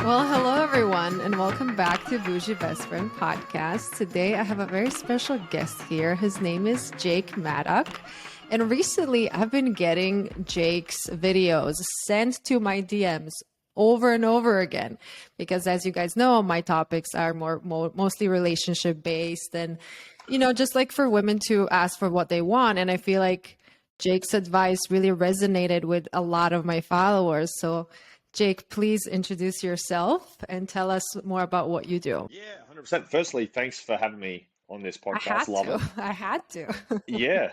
Well, hello everyone, and welcome back to Boujee Best Friend Podcast. Today I have a very special guest here. His name is Jake Maddock. And recently I've been getting Jake's videos sent to my DMs over and over again. Because as you guys know, my topics are mostly relationship based and, just like for women to ask for what they want. And I feel like Jake's advice really resonated with a lot of my followers. So Jake, please introduce yourself and tell us more about what you do. Yeah, 100%. Firstly, thanks for having me on this podcast. Love it. I had to. Yeah,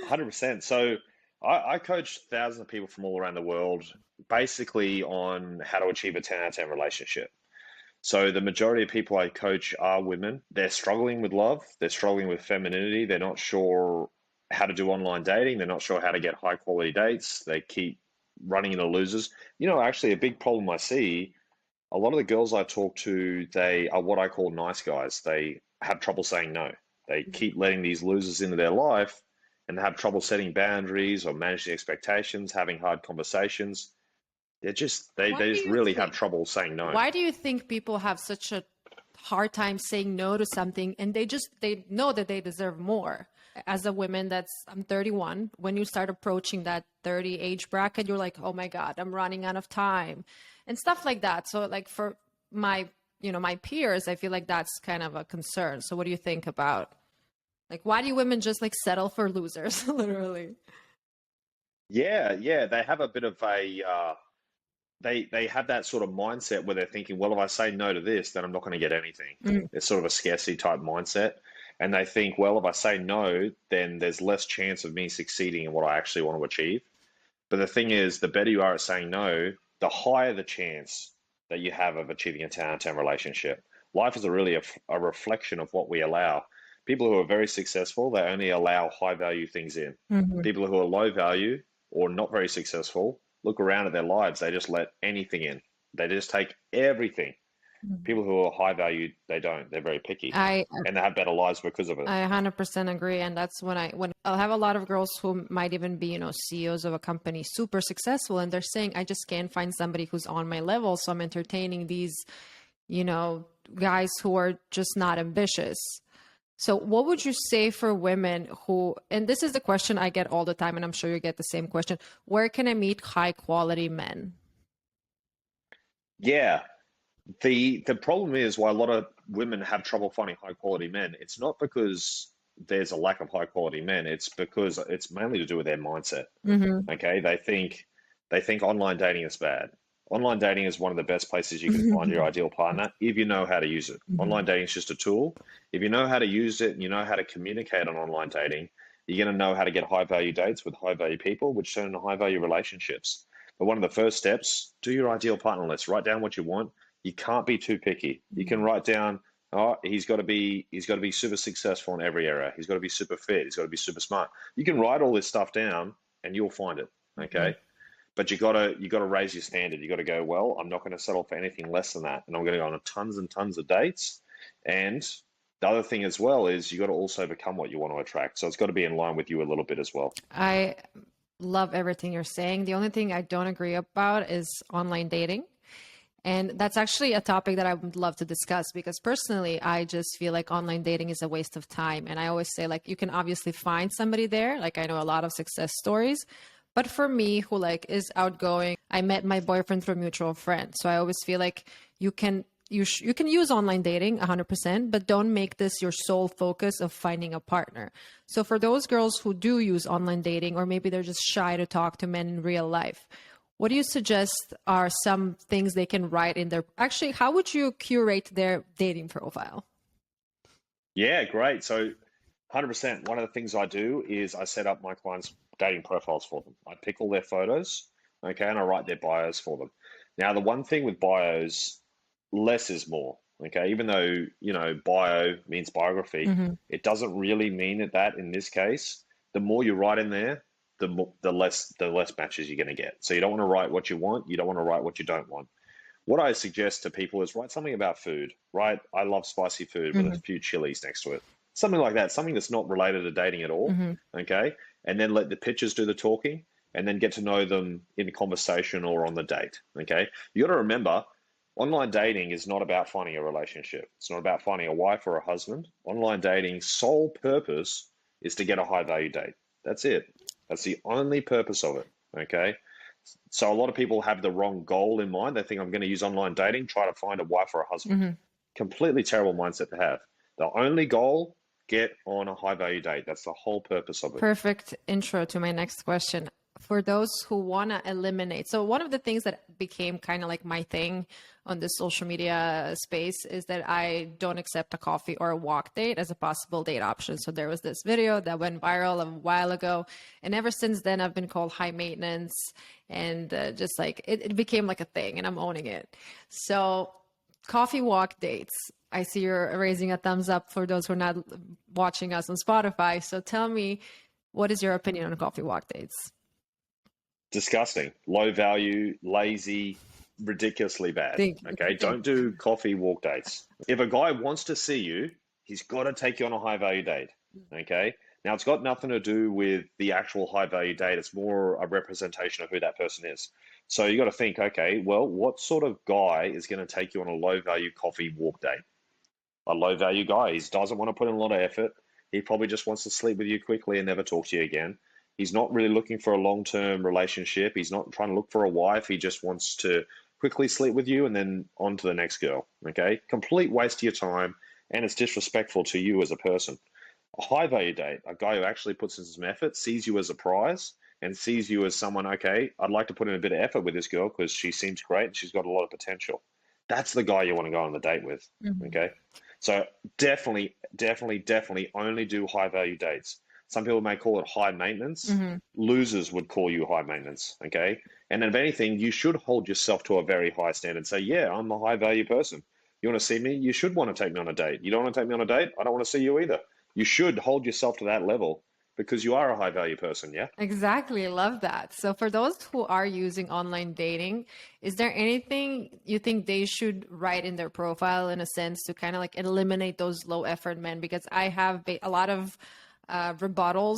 100%. So I coach thousands of people from all around the world, basically on how to achieve a 10 out of 10 relationship. So the majority of people I coach are women. They're struggling with love. They're struggling with femininity. They're not sure how to do online dating. They're not sure how to get high quality dates. They keep running into losers. Actually, a big problem I see, a lot of the girls I talk to, they are what I call nice guys. They have trouble saying no. They keep letting these losers into their life and have trouble setting boundaries or managing expectations, having hard conversations. They just really have trouble saying no. Why do you think people have such a hard time saying no to something and they know that they deserve more? As a woman I'm 31, when you start approaching that 30 age bracket, you're like, oh my God, I'm running out of time and stuff like that. So like for my peers, I feel like that's kind of a concern. So what do you think about, like, why do women just like settle for losers, literally? Yeah. They have a bit of they have that sort of mindset where they're thinking, well, if I say no to this, then I'm not going to get anything. It's sort of a scarcity type mindset. And they think, well, if I say no, then there's less chance of me succeeding in what I actually want to achieve. But the thing is, the better you are at saying no, the higher the chance that you have of achieving a 10 out of 10 relationship. Life is really a reflection of what we allow. People who are very successful, they only allow high value things in. People who are low value or not very successful, look around at their lives, they just let anything in. They just take everything. People who are high value, they don't. They're very picky, and they have better lives because of it. I 100% agree, and that's when I'll have a lot of girls who might even be, CEOs of a company, super successful, and they're saying, I just can't find somebody who's on my level, so I'm entertaining these, guys who are just not ambitious. So what would you say for women who, and this is the question I get all the time, and I'm sure you get the same question, where can I meet high quality men? Yeah. The problem is why a lot of women have trouble finding high quality men. It's not because there's a lack of high quality men. It's because it's mainly to do with their mindset. Okay. They think online dating is bad. Online dating is one of the best places you can find your ideal partner if you know how to use it. Online dating is just a tool. If you know how to use it and you know how to communicate on online dating, you're going to know how to get high value dates with high value people, which turn into high value relationships. But one of the first steps, do your ideal partner list. Write down what you want. You can't be too picky. You can write down, he's got to be super successful in every area. He's got to be super fit. He's got to be super smart. You can write all this stuff down and you'll find it. Okay. But you gotta raise your standard. You got to go, well, I'm not going to settle for anything less than that. And I'm going to go on tons and tons of dates. And the other thing as well is you got to also become what you want to attract. So it's got to be in line with you a little bit as well. I love everything you're saying. The only thing I don't agree about is online dating. And that's actually a topic that I would love to discuss because personally, I just feel like online dating is a waste of time. And I always say, like, you can obviously find somebody there. Like, I know a lot of success stories. But for me, who is outgoing, I met my boyfriend through a mutual friend. So I always feel like you can use online dating 100%, but don't make this your sole focus of finding a partner. So for those girls who do use online dating, or maybe they're just shy to talk to men in real life, what do you suggest are some things they can write in their, actually, how would you curate their dating profile? Yeah, great. So 100%. One of the things I do is I set up my clients' dating profiles for them. I pick all their photos, okay, and I write their bios for them. Now, the one thing with bios, less is more, okay? Even though, bio means biography, it doesn't really mean that in this case. The more you write in there, the less matches you're going to get. So you don't want to write what you want. You don't want to write what you don't want. What I suggest to people is write something about food, right? I love spicy food with a few chilies next to it. Something like that, something that's not related to dating at all, okay? And then let the pictures do the talking and then get to know them in a conversation or on the date, okay? You got to remember, Online dating is not about finding a relationship. It's not about finding a wife or a husband. Online dating's sole purpose is to get a high value date. That's it. That's the only purpose of it. Okay. So a lot of people have the wrong goal in mind. They think I'm going to use online dating, try to find a wife or a husband. Mm-hmm. Completely terrible mindset to have. The only goal, get on a high value date. That's the whole purpose of it. Perfect intro to my next question. For those who want to eliminate, so one of the things that became kind of like my thing on the social media space is that I don't accept a coffee or a walk date as a possible date option. So there was this video that went viral a while ago, and ever since then I've been called high maintenance, and just like it became like a thing, and I'm owning it. So coffee walk dates. I see you're raising a thumbs up for those who are not watching us on Spotify. So tell me, what is your opinion on coffee walk dates? Disgusting, low value, lazy, ridiculously bad. Okay, don't do coffee walk dates. If a guy wants to see you, he's got to take you on a high value date. Okay, now it's got nothing to do with the actual high value date. It's more a representation of who that person is. So you got to think, okay, well, what sort of guy is going to take you on a low value coffee walk date? A low value guy. He doesn't want to put in a lot of effort. He probably just wants to sleep with you quickly and never talk to you again. He's not really looking for a long-term relationship. He's not trying to look for a wife. He just wants to quickly sleep with you and then on to the next girl. Okay? Complete waste of your time, and it's disrespectful to you as a person. A high value date, a guy who actually puts in some effort, sees you as a prize and sees you as someone, okay, I'd like to put in a bit of effort with this girl because she seems great and she's got a lot of potential. That's the guy you want to go on the date with. Okay? So definitely only do high value dates. Some people may call it high maintenance. Losers would call you high maintenance, okay? And if anything, you should hold yourself to a very high standard. Say, yeah, I'm a high value person. You want to see me? You should want to take me on a date. You don't want to take me on a date? I don't want to see you either. You should hold yourself to that level because you are a high value person, yeah? Exactly. Love that. So for those who are using online dating, is there anything you think they should write in their profile in a sense to kind of like eliminate those low effort men? Because I have a lot of rebuttals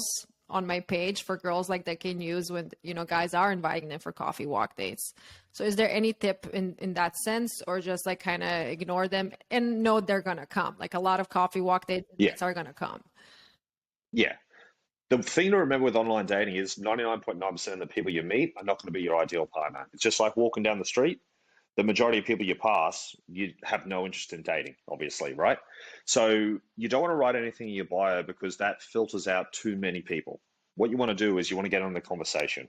on my page for girls like that can use when, you know, guys are inviting them for coffee walk dates. So is there any tip in that sense, or just like kind of ignore them and know they're going to come? Like a lot of coffee walk dates are going to come. Yeah. The thing to remember with online dating is 99.9% of the people you meet are not going to be your ideal partner. It's just like walking down the street. The majority of people you pass, you have no interest in dating, obviously, right? So you don't want to write anything in your bio because that filters out too many people. What you want to do is you want to get on the conversation.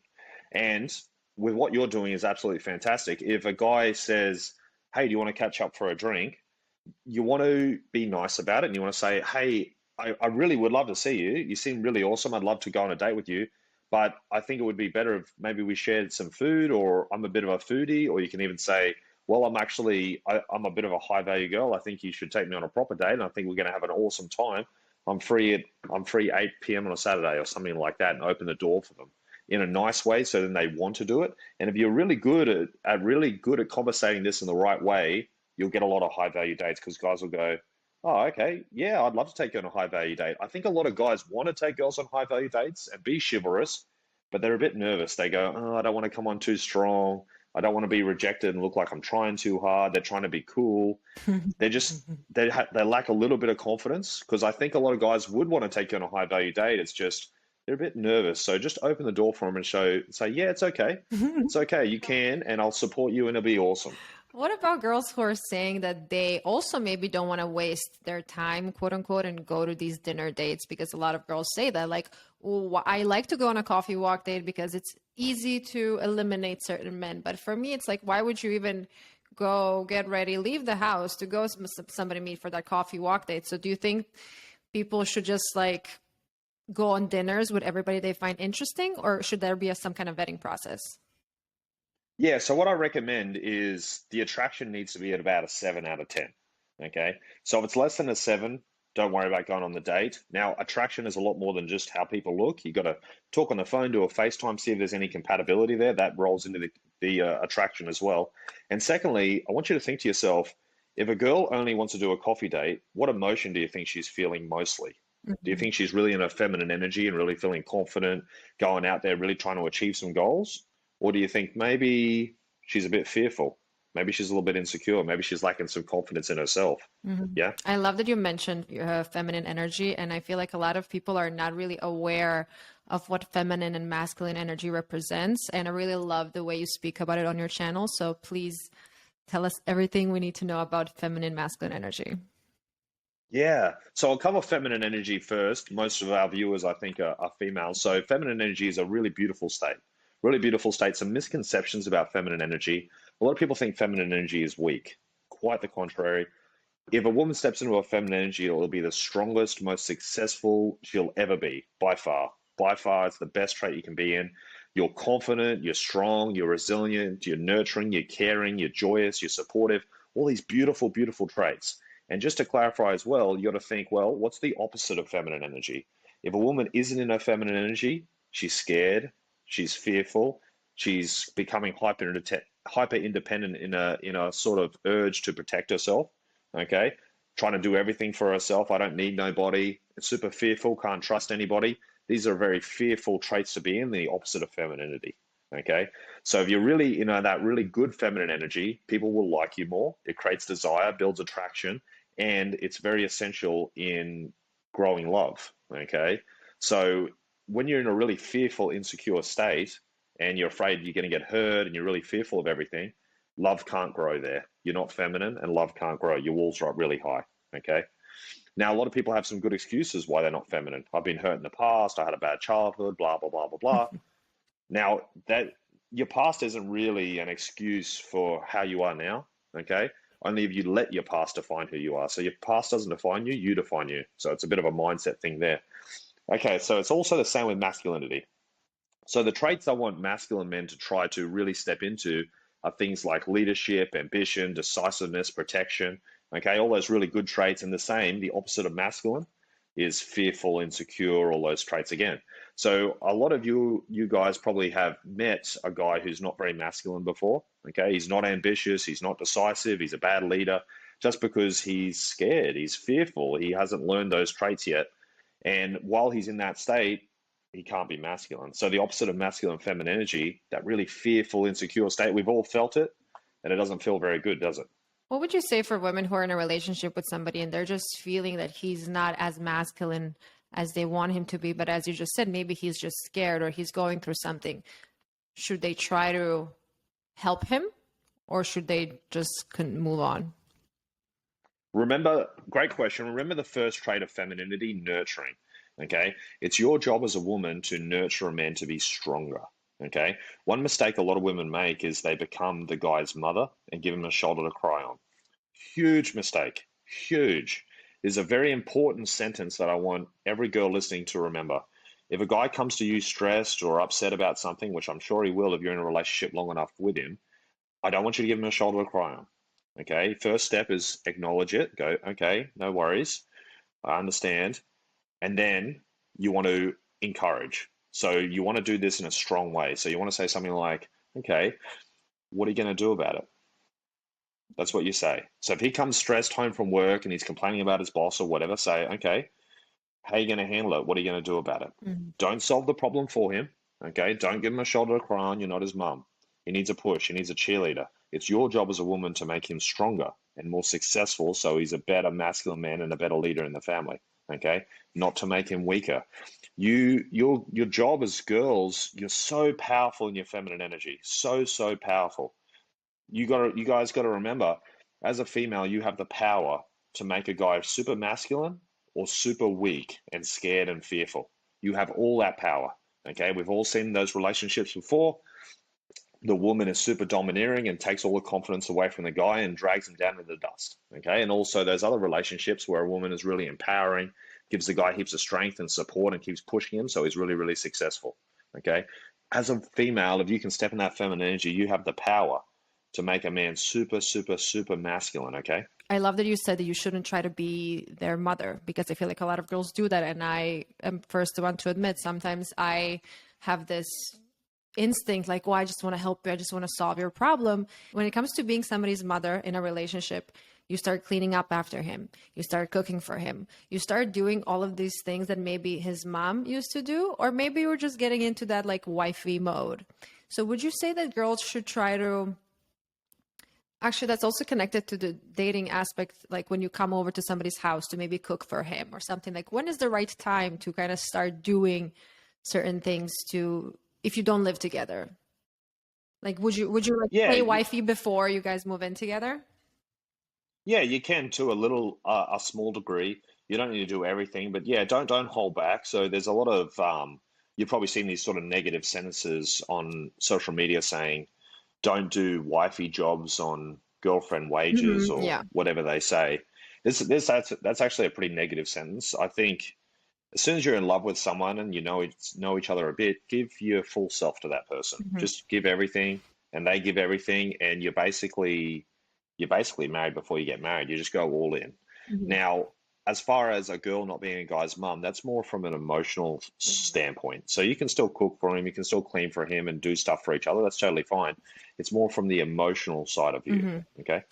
And with what you're doing is absolutely fantastic. If a guy says, hey, do you want to catch up for a drink? You want to be nice about it and you want to say, hey, I really would love to see you. You seem really awesome. I'd love to go on a date with you. But I think it would be better if maybe we shared some food, or I'm a bit of a foodie, or you can even say, well, I'm a bit of a high value girl. I think you should take me on a proper date, and I think we're going to have an awesome time. I'm free 8 p.m. on a Saturday or something like that, and open the door for them in a nice way so then they want to do it. And if you're really good at conversating this in the right way, you'll get a lot of high value dates because guys will go, oh, okay, yeah, I'd love to take you on a high value date. I think a lot of guys want to take girls on high value dates and be chivalrous, but they're a bit nervous. They go, oh, I don't want to come on too strong. I don't want to be rejected and look like I'm trying too hard. They're trying to be cool. They lack a little bit of confidence, because I think a lot of guys would want to take you on a high value date. It's just they're a bit nervous. So just open the door for them and say, yeah, it's okay. It's okay. You can, and I'll support you and it'll be awesome. What about girls who are saying that they also maybe don't want to waste their time, quote unquote, and go to these dinner dates? Because a lot of girls say that, like, oh, I like to go on a coffee walk date because it's easy to eliminate certain men. But for me, it's like, why would you even go get ready, leave the house to go somebody meet for that coffee walk date? So do you think people should just like go on dinners with everybody they find interesting, or should there be some kind of vetting process? Yeah, so what I recommend is the attraction needs to be at about a 7 out of 10. Okay, so if it's less than a 7, don't worry about going on the date. Now, attraction is a lot more than just how people look. You got to talk on the phone, do a FaceTime, see if there's any compatibility there. That rolls into the attraction as well. And secondly, I want you to think to yourself, if a girl only wants to do a coffee date, what emotion do you think she's feeling mostly? Do you think she's really in her feminine energy and really feeling confident, going out there, really trying to achieve some goals? Or do you think maybe she's a bit fearful? Maybe she's a little bit insecure. Maybe she's lacking some confidence in herself. Yeah. I love that you mentioned feminine energy, and I feel like a lot of people are not really aware of what feminine and masculine energy represents. And I really love the way you speak about it on your channel. So please tell us everything we need to know about feminine, masculine energy. Yeah. So I'll cover feminine energy first. Most of our viewers, I think, are female. So feminine energy is a really beautiful state. Really beautiful state. Some misconceptions about feminine energy. A lot of people think feminine energy is weak. Quite the contrary. If a woman steps into a feminine energy, it'll be the strongest, most successful she'll ever be, by far. By far, it's the best trait you can be in. You're confident, you're strong, you're resilient, you're nurturing, you're caring, you're joyous, you're supportive. All these beautiful, beautiful traits. And just to clarify as well, you got to think, well, what's the opposite of feminine energy? If a woman isn't in her feminine energy, she's scared, she's fearful, she's becoming hyper independent in a sort of urge to protect herself. Okay, trying to do everything for herself. I don't need nobody. Super fearful, can't trust anybody. These are very fearful traits to be in, the opposite of femininity. Okay, so if you're really, that really good feminine energy, people will like you more. It creates desire, builds attraction, and it's very essential in growing love. Okay, so when you're in a really fearful, insecure state, and you're afraid you're going to get hurt, and you're really fearful of everything, love can't grow there. You're not feminine, and love can't grow. Your walls are up really high. Okay. Now, a lot of people have some good excuses why they're not feminine. I've been hurt in the past. I had a bad childhood, blah, blah, blah, blah, blah. Now, that your past isn't really an excuse for how you are now. Okay. Only if you let your past define who you are. So your past doesn't define you, you define you. So it's a bit of a mindset thing there. Okay. So it's also the same with masculinity. So the traits I want masculine men to try to really step into are things like leadership, ambition, decisiveness, protection. Okay, all those really good traits. And the opposite of masculine is fearful, insecure, all those traits again. So a lot of you guys probably have met a guy who's not very masculine before. Okay, he's not ambitious, he's not decisive, he's a bad leader, just because he's scared, he's fearful, he hasn't learned those traits yet. And while he's in that state, he can't be masculine. So the opposite of masculine feminine energy, that really fearful, insecure state, we've all felt it, and it doesn't feel very good, does it? What would you say for women who are in a relationship with somebody and they're just feeling that he's not as masculine as they want him to be, but as you just said, maybe he's just scared or he's going through something? Should they try to help him, or should they just move on? Remember, great question. Remember the first trait of femininity, nurturing. Okay, it's your job as a woman to nurture a man to be stronger. Okay, one mistake a lot of women make is they become the guy's mother and give him a shoulder to cry on. Huge mistake. Huge. There's a very important sentence that I want every girl listening to remember. If a guy comes to you stressed or upset about something, which I'm sure he will if you're in a relationship long enough with him, I don't want you to give him a shoulder to cry on. Okay, first step is acknowledge it. Go, okay, no worries. I understand. And then you want to encourage. So you want to do this in a strong way. So you want to say something like, okay, what are you going to do about it? That's what you say. So if he comes stressed home from work and he's complaining about his boss or whatever, say, okay, how are you going to handle it? What are you going to do about it? Mm-hmm. Don't solve the problem for him. Okay, don't give him a shoulder to cry on. You're not his mum. He needs a push. He needs a cheerleader. It's your job as a woman to make him stronger and more successful so he's a better masculine man and a better leader in the family. Okay, not to make him weaker. Your job as girls, you're so powerful in your feminine energy, so powerful. You guys got to remember, as a female, you have the power to make a guy super masculine or super weak and scared and fearful. You have all that power. Okay, we've all seen those relationships before. The woman is super domineering and takes all the confidence away from the guy and drags him down to the dust. Okay. And also those other relationships where a woman is really empowering, gives the guy heaps of strength and support and keeps pushing him. So he's really, really successful. Okay. As a female, if you can step in that feminine energy, you have the power to make a man super, super, super masculine. Okay. I love that you said that you shouldn't try to be their mother, because I feel like a lot of girls do that. And I am first one to admit, sometimes I have this instinct like, well, I just want to help you, I just want to solve your problem. When it comes to being somebody's mother in a relationship, you start cleaning up after him, you start cooking for him, you start doing all of these things that maybe his mom used to do, or maybe you're just getting into that like wifey mode. So would you say that girls should try to Actually, that's also connected to the dating aspect. Like when you come over to somebody's house to maybe cook for him or something, like when is the right time to kind of start doing certain things to, if you don't live together? Like, would you like Yeah, play wifey before you guys move in together? yeah, you can to a small degree. You don't need to do everything, but yeah, don't hold back. So there's a lot of you've probably seen these sort of negative sentences on social media saying, "Don't do wifey jobs on girlfriend wages" or Yeah. whatever they say. That's actually a pretty negative sentence. I think as soon as you're in love with someone and you know each other a bit, give your full self to that person. Hmm. Just give everything, and they give everything, and you're basically married before you get married. You just go all in. Hmm. Now, as far as a girl not being a guy's mum, that's more from an emotional standpoint. So you can still cook for him, you can still clean for him, and do stuff for each other. That's totally fine. It's more from the emotional side of you. Hmm. Okay.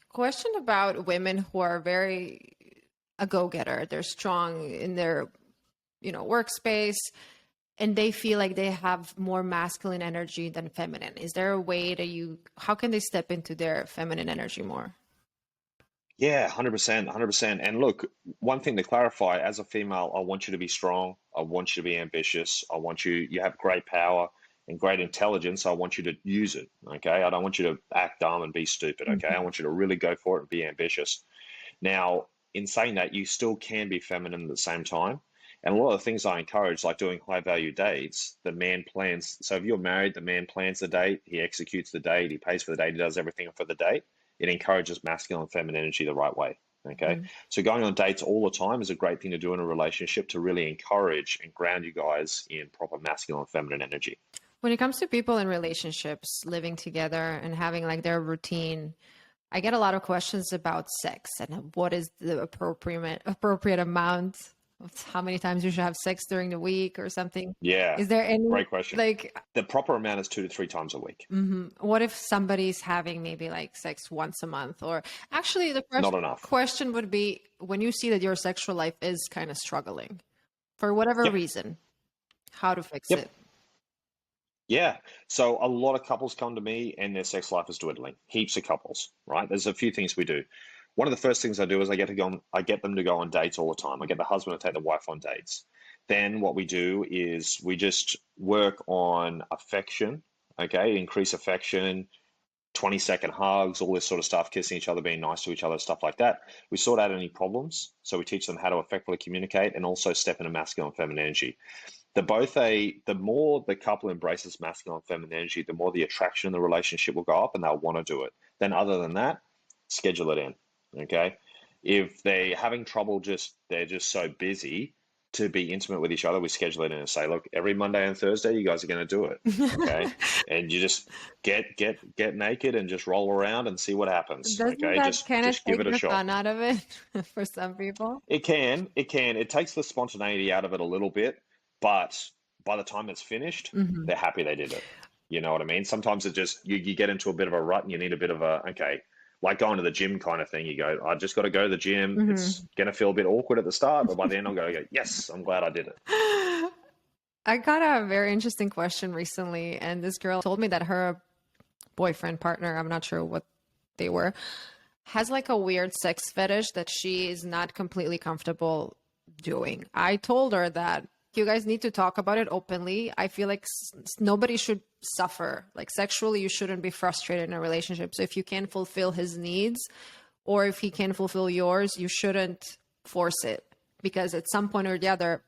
Question about women who are very a go-getter. They're strong in their, workspace, and they feel like they have more masculine energy than feminine. Is there a way that how can they step into their feminine energy more? Yeah, 100%, 100%. And look, one thing to clarify, as a female, I want you to be strong. I want you to be ambitious. You have great power and great intelligence. I want you to use it. Okay. I don't want you to act dumb and be stupid. Okay. I Mhm. want you to really go for it and be ambitious. Now, in saying that, you still can be feminine at the same time. And a lot of the things I encourage, like doing high value dates, the man plans. So if you're married, the man plans the date, he executes the date, he pays for the date, he does everything for the date. It encourages masculine and feminine energy the right way. Okay. Mhm. So going on dates all the time is a great thing to do in a relationship to really encourage and ground you guys in proper masculine and feminine energy. When it comes to people in relationships living together and having like their routine, I get a lot of questions about sex and what is the appropriate amount of how many times you should have sex during the week or something. Yeah. Is there any Great question. like The proper amount is 2 to 3 times a week. what if somebody's having maybe like sex once a month? Or actually the Not enough. question would be when you see that your sexual life is kind of struggling for whatever Yep. reason, how to fix Yep. it. Yeah. So a lot of couples come to me and their sex life is dwindling. Heaps of couples, right? There's a few things we do. One of the first things I do is I get them to go on dates all the time. I get the husband to take the wife on dates. Then what we do is we just work on affection, okay? Increase affection, 20-second hugs, all this sort of stuff, kissing each other, being nice to each other, stuff like that. We sort out any problems. So we teach them how to effectively communicate and also step into masculine and feminine energy. The more the couple embraces masculine and feminine energy, the more the attraction in the relationship will go up and they'll want to do it. Then other than that, schedule it in. Okay. If they're having trouble, they're just so busy to be intimate with each other, we schedule it in and say, look, every Monday and Thursday, you guys are going to do it. Okay. And you just get naked and just roll around and see what happens. Doesn't Okay. that kind of Just give take it a the shot. fun out of it for some people? It takes the spontaneity out of it a little bit, but by the time it's finished, Hmm. they're happy they did it. You know what I mean? Sometimes it just you get into a bit of a rut and you need a bit of like going to the gym kind of thing. You go, I just got to go to the gym. It's Hmm. gonna feel a bit awkward at the start, but by the end I'll go, yes, I'm glad I did it. I got a very interesting question recently, and this girl told me that her boyfriend, partner, I'm not sure what they were, has like a weird sex fetish that she is not completely comfortable doing. I told her that you guys need to talk about it openly. I feel like nobody should suffer. Like sexually, you shouldn't be frustrated in a relationship. So if you can't fulfill his needs or if he can't fulfill yours, you shouldn't force it because at some point or the other,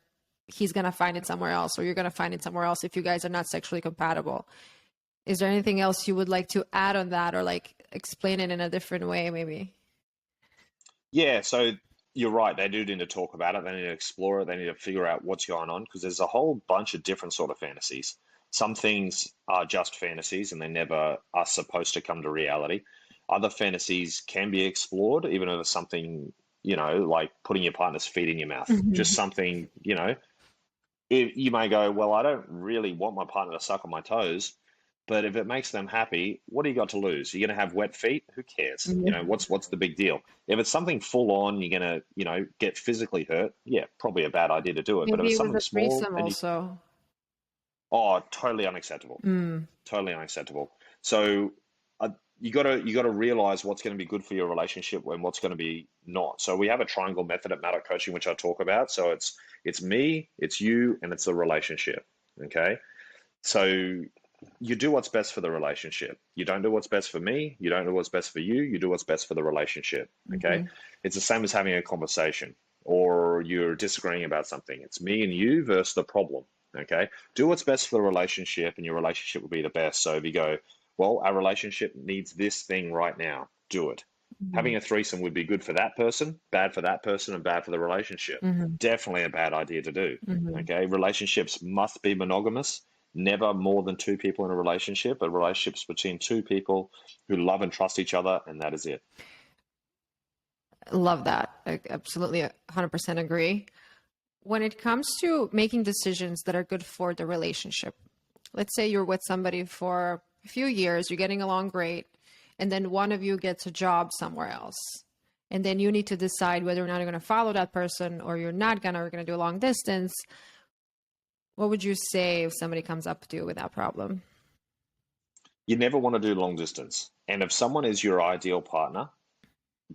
he's going to find it somewhere else or you're going to find it somewhere else if you guys are not sexually compatible. Is there anything else you would like to add on that or like explain it in a different way, maybe? Yeah, so you're right. They do need to talk about it. They need to explore it. They need to figure out what's going on because there's a whole bunch of different sort of fantasies. Some things are just fantasies and they never are supposed to come to reality. Other fantasies can be explored, even if it's something, like putting your partner's feet in your mouth. Just Mhm. something, you may go, well, I don't really want my partner to suck on my toes, but if it makes them happy, what do you got to lose? You're going to have wet feet? Who cares? Yeah. What's the big deal? If it's something full on, you're going to, get physically hurt. Yeah, probably a bad idea to do it. But if Maybe it's it was something a small threesome and also. oh, totally unacceptable. Mm. Totally unacceptable. So you gotta realize what's going to be good for your relationship and what's going to be not. So we have a triangle method at Maddock Coaching, which I talk about. So it's me, it's you, and it's the relationship. Okay. So you do what's best for the relationship. You don't do what's best for me. You don't do what's best for you. You do what's best for the relationship. Okay. Mm-hmm. It's the same as having a conversation or you're disagreeing about something. It's me and you versus the problem. Okay. Do what's best for the relationship and your relationship will be the best. So if you go, well, our relationship needs this thing right now, do it. Mm-hmm. Having a threesome would be good for that person, bad for that person, and bad for the relationship. Mm-hmm. Definitely a bad idea to do. Mm-hmm. Okay. Relationships must be monogamous. Never more than two people in a relationship. A relationship's between two people who love and trust each other, and that is it. Love that. I absolutely 100% agree. When it comes to making decisions that are good for the relationship, let's say you're with somebody for a few years, you're getting along great, and then one of you gets a job somewhere else. And then you need to decide whether or not you're going to follow that person or you're not going to, or you're going to do a long distance. What would you say if somebody comes up to you with that problem? You never want to do long distance. And if someone is your ideal partner,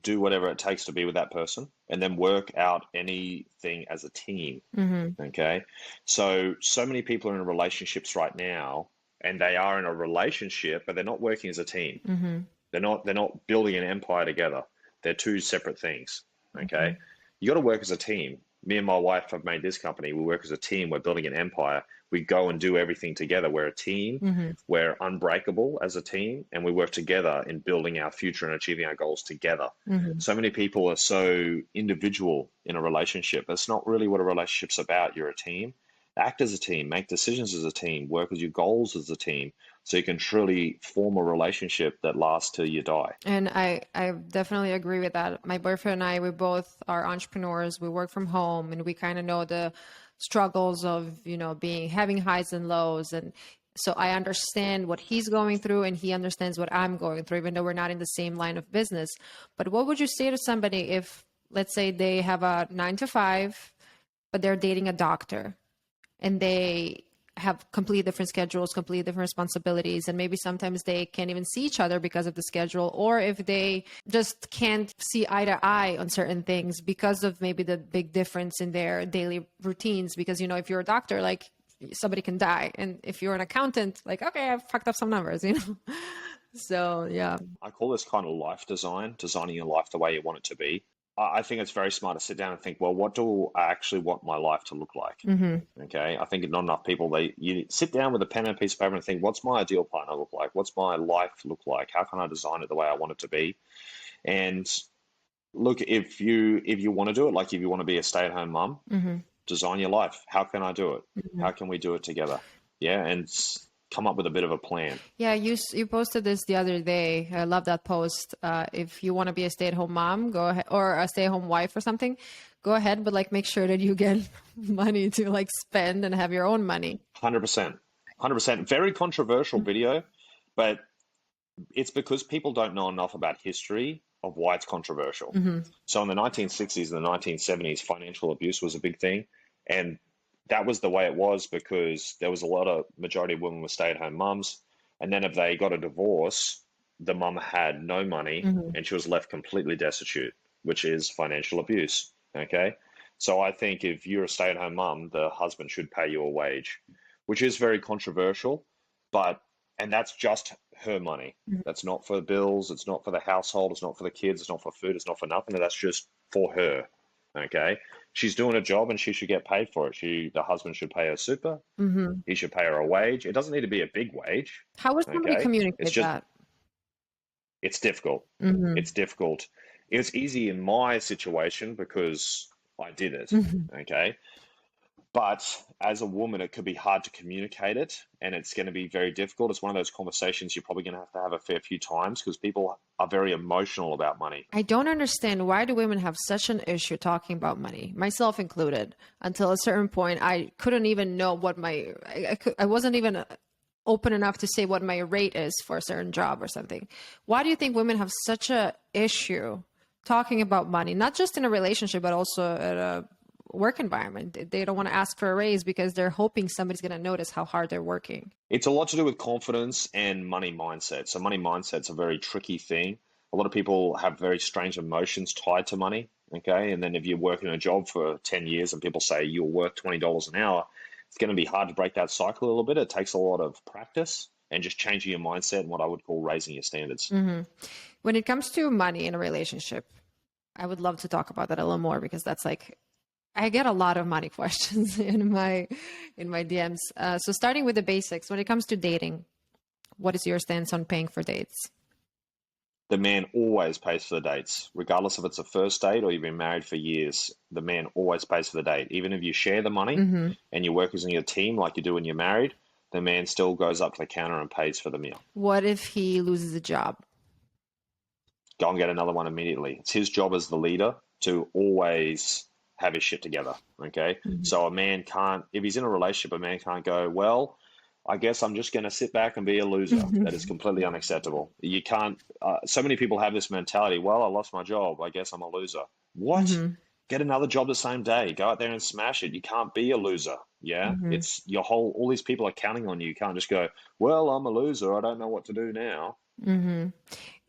do whatever it takes to be with that person and then work out anything as a team. Mm-hmm. Okay. So many people are in relationships right now and they are in a relationship, but they're not working as a team. Mm-hmm. They're not building an empire together. They're two separate things. Okay. Mm-hmm. You got to work as a team. Me and my wife have made this company. We work as a team. We're building an empire. We go and do everything together. We're a team. Mm-hmm. We're unbreakable as a team, and we work together in building our future and achieving our goals together. Mm-hmm. So many people are so individual in a relationship. That's not really what a relationship's about. You're a team. Act as a team. Make decisions as a team. Work with your goals as a team so you can truly form a relationship that lasts till you die. And I definitely agree with that. My boyfriend and I, we both are entrepreneurs. We work from home and we kind of know the struggles of, having highs and lows. And so I understand what he's going through and he understands what I'm going through, even though we're not in the same line of business. But what would you say to somebody if, let's say they have a 9 to 5, but they're dating a doctor and they have completely different schedules, completely different responsibilities, and maybe sometimes they can't even see each other because of the schedule, or if they just can't see eye to eye on certain things because of maybe the big difference in their daily routines. Because, if you're a doctor, like somebody can die. And if you're an accountant, like, okay, I've fucked up some numbers, So, yeah. I call this kind of life design, designing your life the way you want it to be. I think it's very smart to sit down and think, well, what do I actually want my life to look like? Mm-hmm. Okay. I think not enough people, you sit down with a pen and a piece of paper and think, what's my ideal partner look like? What's my life look like? How can I design it the way I want it to be? And look, if you want to do it, like if you want to be a stay-at-home mom, Mm-hmm. design your life. How can I do it? Mm-hmm. How can we do it together? Yeah. And come up with a bit of a plan. Yeah, you posted this the other day. I love that post. If you want to be a stay-at-home mom, go ahead, or a stay-at-home wife or something, go ahead, but make sure that you get money to spend and have your own money. 100%. 100%. Very controversial video, but it's because people don't know enough about history of why it's controversial. Mm-hmm. So in the 1960s and the 1970s, financial abuse was a big thing. And that was the way it was because there was majority of women were stay-at-home mums. And then if they got a divorce, the mum had no money Mm-hmm. and she was left completely destitute, which is financial abuse. Okay. So I think if you're a stay-at-home mum, the husband should pay you a wage, which is very controversial, and that's just her money. Mm-hmm. That's not for bills. It's not for the household. It's not for the kids. It's not for food. It's not for nothing. That's just for her. Okay. She's doing a job and she should get paid for it. The husband should pay her super. Mm-hmm. He should pay her a wage. It doesn't need to be a big wage. How would somebody communicate that? It's difficult. Mm-hmm. It's difficult. It was easy in my situation because I did it. Mm-hmm. Okay. But as a woman, it could be hard to communicate it and it's going to be very difficult. It's one of those conversations you're probably going to have a fair few times because people are very emotional about money. I don't understand, why do women have such an issue talking about money, myself included? Until a certain point, I couldn't even know what I wasn't even open enough to say what my rate is for a certain job or something. Why do you think women have such a issue talking about money, not just in a relationship, but also at work environment. They don't want to ask for a raise because they're hoping somebody's going to notice how hard they're working. It's a lot to do with confidence and money mindset. So money mindset's a very tricky thing. A lot of people have very strange emotions tied to money. Okay. And then if you're working a job for 10 years and people say you'll work $20 an hour, it's going to be hard to break that cycle a little bit. It takes a lot of practice and just changing your mindset and what I would call raising your standards. Mm-hmm. When it comes to money in a relationship, I would love to talk about that a little more because that's like, I get a lot of money questions in my DMs. So starting with the basics, when it comes to dating, what is your stance on paying for dates? The man always pays for the dates, regardless if it's a first date or you've been married for years. The man always pays for the date. Even if you share the money and you work as in your team like you do when you're married, the man still goes up to the counter and pays for the meal. What if he loses a job? Go and get another one immediately. It's his job as the leader to always have his shit together, okay? So a man can't, if he's in a relationship, a man can't go, well, I guess I'm just going to sit back and be a loser. That is completely unacceptable. You can't, so many people have this mentality, well, I lost my job, I guess I'm a loser. What? Get another job the same day. Go out there and smash it. You can't be a loser, yeah? It's your whole, all these people are counting on you. You can't just go, well, I'm a loser, I don't know what to do now.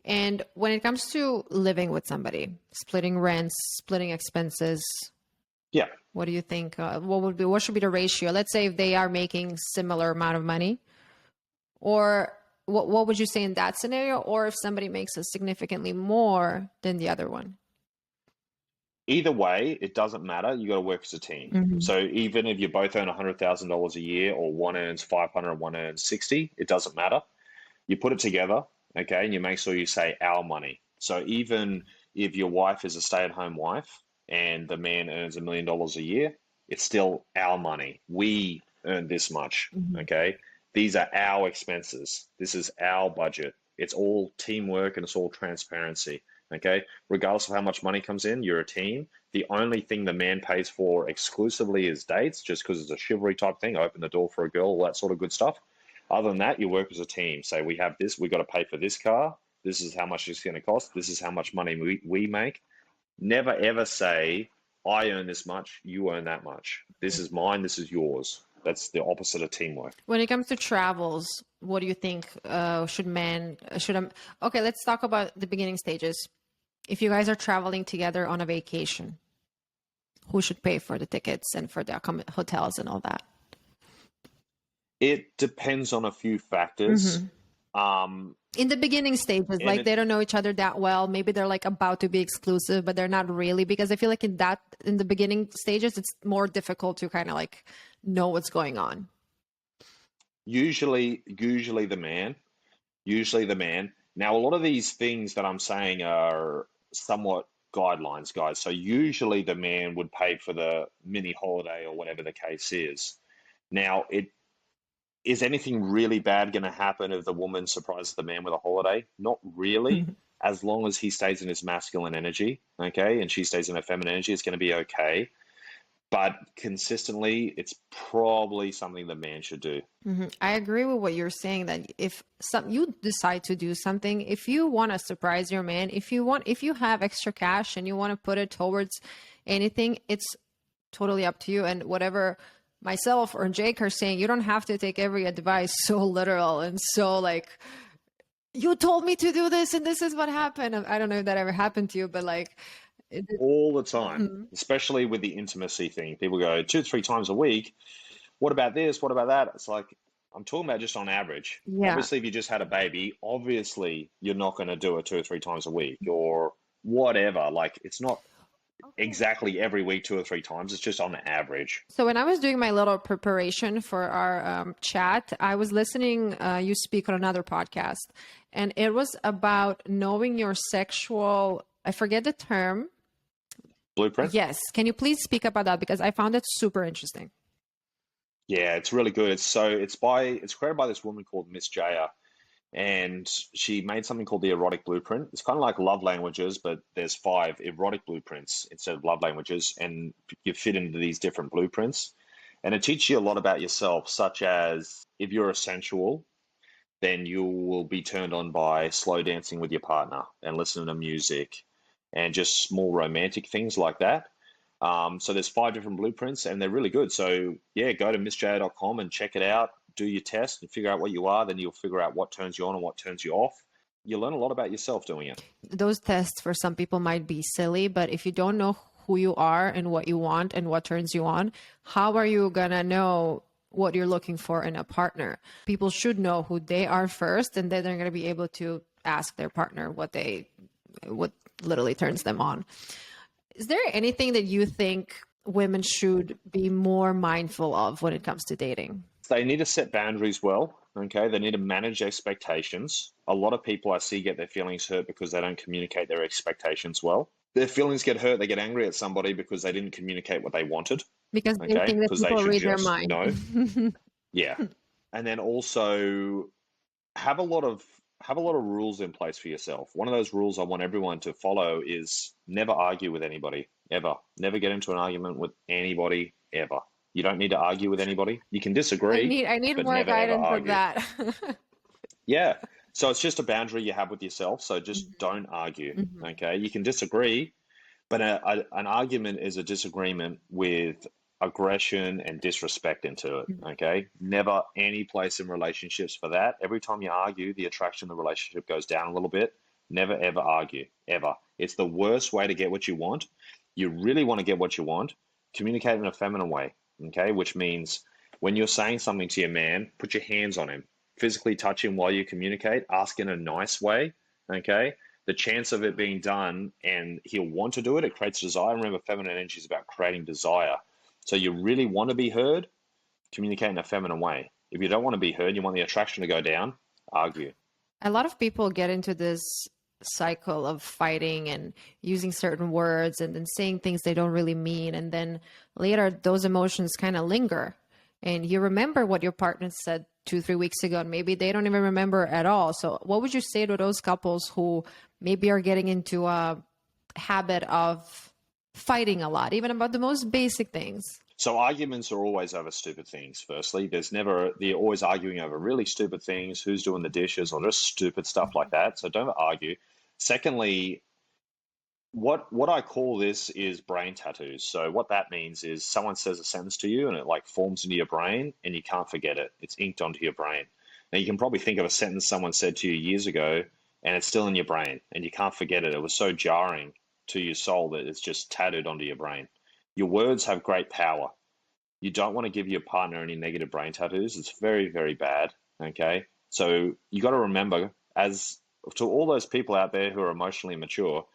And when it comes to living with somebody, splitting rents, splitting expenses, yeah. What do you think? What should be the ratio? Let's say if they are making similar amount of money, or what would you say in that scenario? Or if somebody makes a significantly more than the other one? Either way, it doesn't matter. You got to work as a team. So even if you both earn $100,000 a year, or one earns 500 and one earns 60, it doesn't matter. You put it together, okay, and you make sure you say our money. So even if your wife is a stay-at-home wife, and the man earns $1 million a year, it's still our money. We earn this much, okay? These are our expenses. This is our budget. It's all teamwork and it's all transparency, okay? Regardless of how much money comes in, you're a team. The only thing the man pays for exclusively is dates, just because it's a chivalry type thing, open the door for a girl, all that sort of good stuff. Other than that, you work as a team. Say, we have this, we got to pay for this car. This is how much it's going to cost. This is how much money we make. Never ever say, I earn this much, you earn that much. This is mine, this is yours. That's the opposite of teamwork. When it comes to travels, what do you think? Okay, let's talk about the beginning stages. If you guys are traveling together on a vacation, who should pay for the tickets and for the hotels and all that? It depends on a few factors. In the beginning stages, like they don't know each other that well. Maybe they're like about to be exclusive, but they're not really, because I feel like in the beginning stages, it's more difficult to kind of like know what's going on. Usually the man. Now, a lot of these things that I'm saying are somewhat guidelines, guys. So usually the man would pay for the mini holiday or whatever the case is. Now, is anything really bad going to happen if the woman surprises the man with a holiday? Not really. As long as he stays in his masculine energy, okay, and she stays in her feminine energy, it's going to be okay. But consistently, it's probably something the man should do. I agree with what you're saying, that if you decide to do something, if you want to surprise your man, if you have extra cash and you want to put it towards anything, it's totally up to you. And whatever myself or Jake are saying, you don't have to take every advice so literal and so like, you told me to do this and this is what happened. I don't know if that ever happened to you, but like all the time, especially with the intimacy thing. People go 2-3 times a week. What about this? What about that? It's like, I'm talking about just on average. Yeah. Obviously, if you just had a baby, obviously you're not going to do it 2 or 3 times a week or whatever. Like, it's not exactly every week 2 or 3 times. It's just on average. So when I was doing my little preparation for our chat, I was listening you speak on another podcast, and it was about knowing your sexual, I forget the term. Blueprint? Yes. Can you please speak about that? Because I found it super interesting. Yeah, it's really good. It's created by this woman called Miss Jaya. And she made something called the erotic blueprint. It's kind of like love languages, but there's 5 erotic blueprints instead of love languages. And you fit into these different blueprints. And it teaches you a lot about yourself, such as if you're a sensual, then you will be turned on by slow dancing with your partner and listening to music and just small romantic things like that. So there's 5 different blueprints, and they're really good. So yeah, go to missj.com and check it out. Do your test and figure out what you are. Then you'll figure out what turns you on and what turns you off. You learn a lot about yourself doing it. Those tests for some people might be silly, but if you don't know who you are and what you want and what turns you on, how are you gonna know what you're looking for in a partner? People should know who they are first, and then they're gonna be able to ask their partner what literally turns them on. Is there anything that you think women should be more mindful of when it comes to dating? They need to set boundaries well, okay? They need to manage expectations. A lot of people I see get their feelings hurt because they don't communicate their expectations well. Their feelings get hurt, they get angry at somebody because they didn't communicate what they wanted. Because they think that people read their mind. No. Yeah. And then also have a lot of rules in place for yourself. One of those rules I want everyone to follow is never argue with anybody, ever. Never get into an argument with anybody, ever. You don't need to argue with anybody. You can disagree. I need more guidance on that. Yeah. So it's just a boundary you have with yourself. So just don't argue. Okay. You can disagree, but an argument is a disagreement with aggression and disrespect into it. Okay. Never any place in relationships for that. Every time you argue, the attraction of the relationship goes down a little bit. Never, ever argue, ever. It's the worst way to get what you want. You really want to get what you want. Communicate in a feminine way. Okay, which means when you're saying something to your man, put your hands on him, physically touch him while you communicate, ask in a nice way. Okay, the chance of it being done and he'll want to do it, it creates desire. Remember, feminine energy is about creating desire. So you really want to be heard, communicate in a feminine way. If you don't want to be heard, you want the attraction to go down, argue. A lot of people get into this cycle of fighting and using certain words and then saying things they don't really mean, and then later those emotions kind of linger and you remember what your partner said 2-3 weeks ago and maybe they don't even remember at all. So what would you say to those couples who maybe are getting into a habit of fighting a lot, even about the most basic things? So arguments are always over stupid things. Firstly, they're always arguing over really stupid things, who's doing the dishes or just stupid stuff like that. So don't argue. Secondly, what I call this is brain tattoos. So what that means is someone says a sentence to you and it like forms into your brain and you can't forget it. It's inked onto your brain. Now you can probably think of a sentence someone said to you years ago and it's still in your brain and you can't forget it. It was so jarring to your soul that it's just tattooed onto your brain. Your words have great power. You don't want to give your partner any negative brain tattoos. It's very, very bad. Okay. So you got to remember, as to all those people out there who are emotionally mature,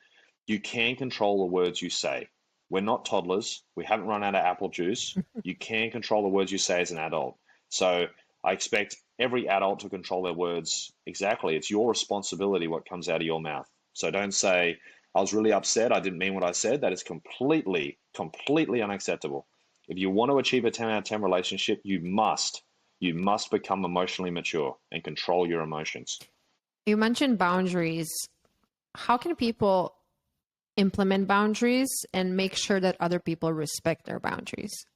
you can control the words you say. We're not toddlers. We haven't run out of apple juice. You can control the words you say as an adult. So I expect every adult to control their words exactly. It's your responsibility what comes out of your mouth. So don't say, I was really upset, I didn't mean what I said. That is completely, completely unacceptable. If you want to achieve a 10 out of 10 relationship, you must become emotionally mature and control your emotions. You mentioned boundaries. How can people implement boundaries and make sure that other people respect their boundaries?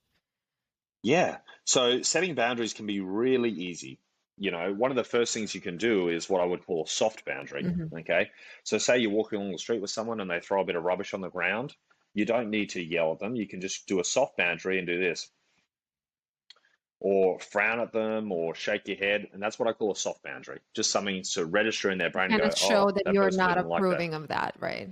Yeah. So setting boundaries can be really easy. You know, one of the first things you can do is what I would call a soft boundary. Okay. So say you're walking along the street with someone and they throw a bit of rubbish on the ground. You don't need to yell at them. You can just do a soft boundary and do this. Or frown at them or shake your head. And that's what I call a soft boundary. Just something to register in their brain and go, show that you're not approving like of that, right?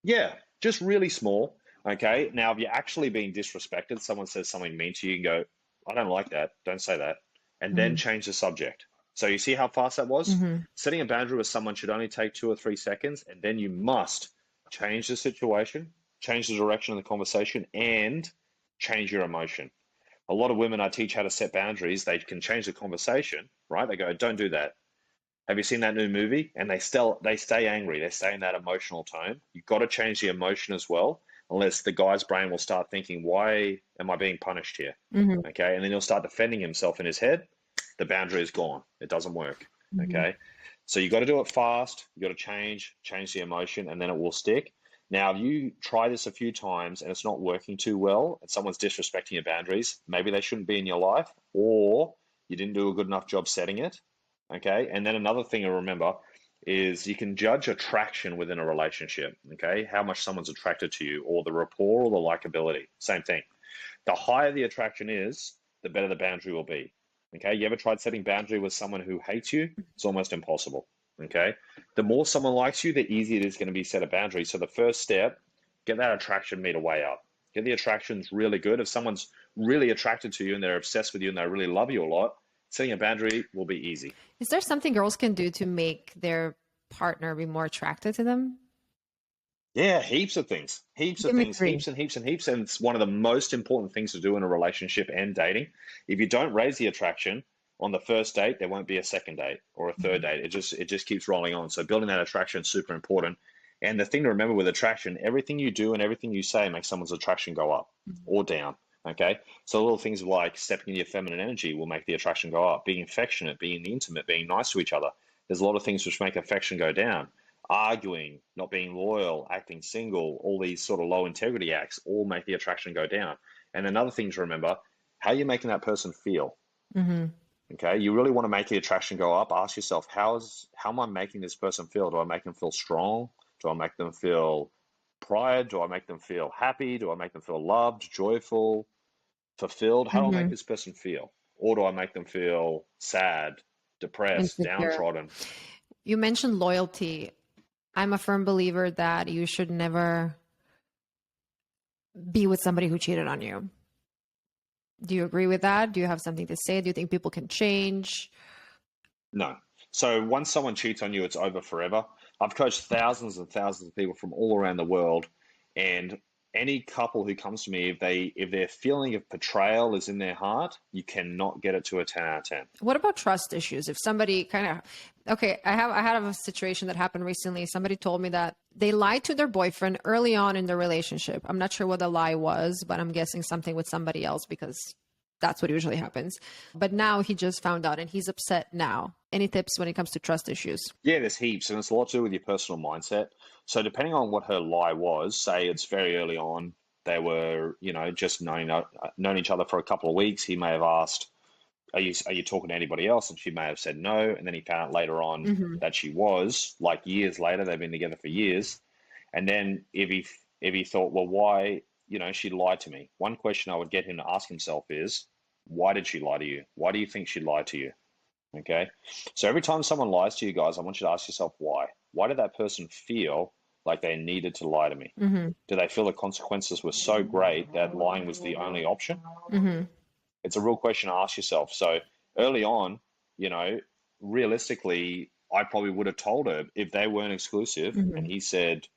Yeah, just really small. Okay. Now, if you're actually being disrespected, someone says something mean to you, you can go, I don't like that. Don't say that. And then change the subject. So you see how fast that was? Setting a boundary with someone should only take 2 or 3 seconds. And then you must change the situation, change the direction of the conversation, and change your emotion. A lot of women I teach how to set boundaries, they can change the conversation, right? They go, don't do that. Have you seen that new movie? And they stay angry. They stay in that emotional tone. You've got to change the emotion as well, unless the guy's brain will start thinking, why am I being punished here? Okay. And then he'll start defending himself in his head. The boundary is gone. It doesn't work. Okay. So you got to do it fast. You got to change the emotion, and then it will stick. Now, if you try this a few times and it's not working too well and someone's disrespecting your boundaries, maybe they shouldn't be in your life, or you didn't do a good enough job setting it. Okay. And then another thing to remember is you can judge attraction within a relationship, okay? How much someone's attracted to you, or the rapport or the likability. Same thing. The higher the attraction is, the better the boundary will be. Okay, you ever tried setting boundary with someone who hates you? It's almost impossible. Okay, the more someone likes you, the easier it is going to be set a boundary. So the first step, get that attraction meter way up. Get the attractions really good. If someone's really attracted to you and they're obsessed with you and they really love you a lot, setting a boundary will be easy. Is there something girls can do to make their partner be more attracted to them? Yeah, heaps of things. Heaps of things, heaps and heaps and heaps. And it's one of the most important things to do in a relationship and dating. If you don't raise the attraction on the first date, there won't be a second date or a third date. It just keeps rolling on. So building that attraction is super important. And the thing to remember with attraction, everything you do and everything you say makes someone's attraction go up or down. Okay. So little things like stepping into your feminine energy will make the attraction go up. Being affectionate, being intimate, being nice to each other. There's a lot of things which make affection go down. Arguing, not being loyal, acting single, all these sort of low integrity acts all make the attraction go down. And another thing to remember, how are you making that person feel? Okay, you really want to make the attraction go up. Ask yourself, how am I making this person feel? Do I make them feel strong? Do I make them feel pride? Do I make them feel happy? Do I make them feel loved, joyful, fulfilled? How do I make this person feel? Or do I make them feel sad, depressed, downtrodden? You mentioned loyalty. I'm a firm believer that you should never be with somebody who cheated on you. Do you agree with that? Do you have something to say? Do you think people can change? No. So once someone cheats on you, it's over forever. I've coached thousands and thousands of people from all around the world, and any couple who comes to me, if their feeling of betrayal is in their heart, you cannot get it to a 10 out of 10. What about trust issues? If somebody I had a situation that happened recently. Somebody told me that they lied to their boyfriend early on in the relationship. I'm not sure what the lie was, but I'm guessing something with somebody else because that's what usually happens. But now he just found out and he's upset now. Any tips when it comes to trust issues? Yeah, there's heaps, and it's a lot to do with your personal mindset. So depending on what her lie was, say it's very early on, they were, just known each other for a couple of weeks. He may have asked, are you talking to anybody else? And she may have said no. And then he found out later on that she was, like years later, they've been together for years. And then if he thought, well, why, she lied to me. One question I would get him to ask himself is, why did she lie to you? Why do you think she lied to you? Okay. So every time someone lies to you guys, I want you to ask yourself why. Why did that person feel like they needed to lie to me? Do they feel the consequences were so great that lying was the only option? It's a real question to ask yourself. So early on, realistically, I probably would have told her if they weren't exclusive and he said,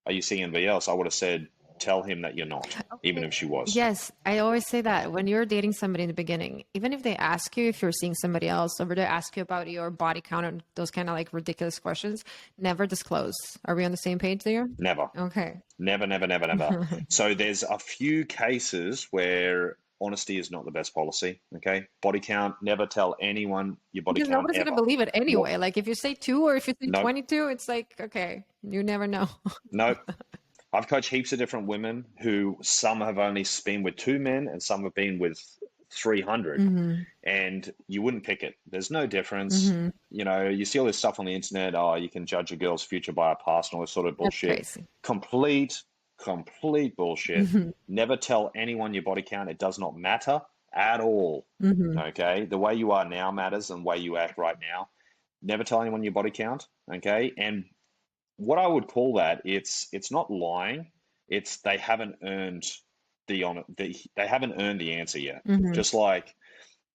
are you seeing anybody else? I would have said, tell him that you're not, even if she was. Yes, I always say that when you're dating somebody in the beginning, even if they ask you if you're seeing somebody else, or they ask you about your body count and those kind of like ridiculous questions, never disclose. Are we on the same page there? Never. Okay. Never, never, never, never. So there's a few cases where honesty is not the best policy. Okay. Body count, never tell anyone your body count. Because nobody's going to believe it anyway. Like if you say 2 or if you say 22, it's like, okay, you never know. Nope. I've coached heaps of different women who some have only been with 2 men and some have been with 300 and you wouldn't pick it. There's no difference. You see all this stuff on the internet. Oh, you can judge a girl's future by her past and all this sort of bullshit. Complete bullshit. Never tell anyone your body count. It does not matter at all. Okay. The way you are now matters and the way you act right now. Never tell anyone your body count. Okay. And what I would call that, it's not lying. It's they haven't earned they haven't earned the answer yet. Just like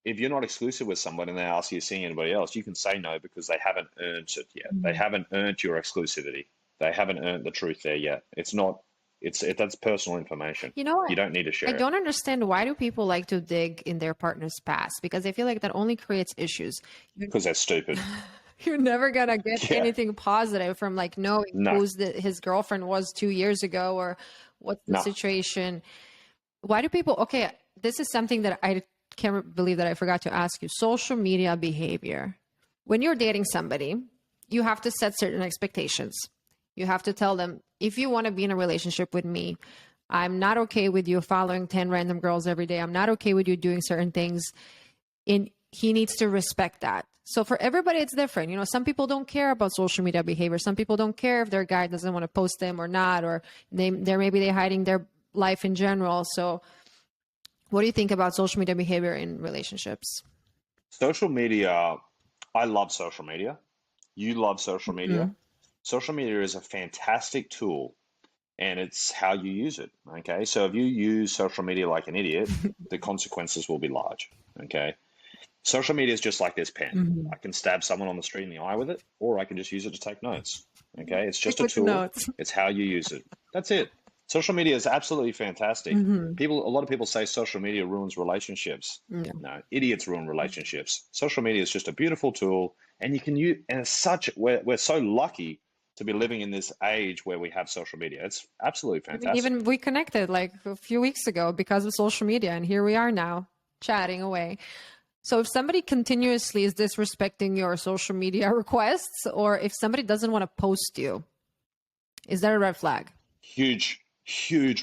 if you're not exclusive with somebody and they ask you seeing anybody else, you can say no because they haven't earned it yet. They haven't earned your exclusivity. They haven't earned the truth there yet. That's personal information. You don't need to share it. I don't understand, why do people like to dig in their partner's past? Because I feel like that only creates issues. Because they're stupid. You're never going to get anything positive from like knowing who's his girlfriend was 2 years ago or what's the situation. Why do people, okay, this is something that I can't believe that I forgot to ask you. Social media behavior. When you're dating somebody, you have to set certain expectations. You have to tell them, if you want to be in a relationship with me, I'm not okay with you following 10 random girls every day. I'm not okay with you doing certain things. And he needs to respect that. So for everybody, it's different. You know, some people don't care about social media behavior. Some people don't care if their guy doesn't want to post them or not, or maybe they're hiding their life in general. So what do you think about social media behavior in relationships? Social media, I love social media. You love social media. Mm-hmm. Social media is a fantastic tool, and it's how you use it. Okay. So if you use social media like an idiot, the consequences will be large. Okay. Social media is just like this pen. Mm-hmm. I can stab someone on the street in the eye with it, or I can just use it to take notes. Okay. It's just Stick a with the tool. notes. It's how you use it. That's it. Social media is absolutely fantastic. Mm-hmm. A lot of people say social media ruins relationships. Yeah. No, idiots ruin relationships. Social media is just a beautiful tool, and you can use, and as such, we're so lucky to be living in this age where we have social media. It's absolutely fantastic. Even we connected like a few weeks ago because of social media, and here we are now chatting away. So if somebody continuously is disrespecting your social media requests, or if somebody doesn't want to post you, is that a red flag? Huge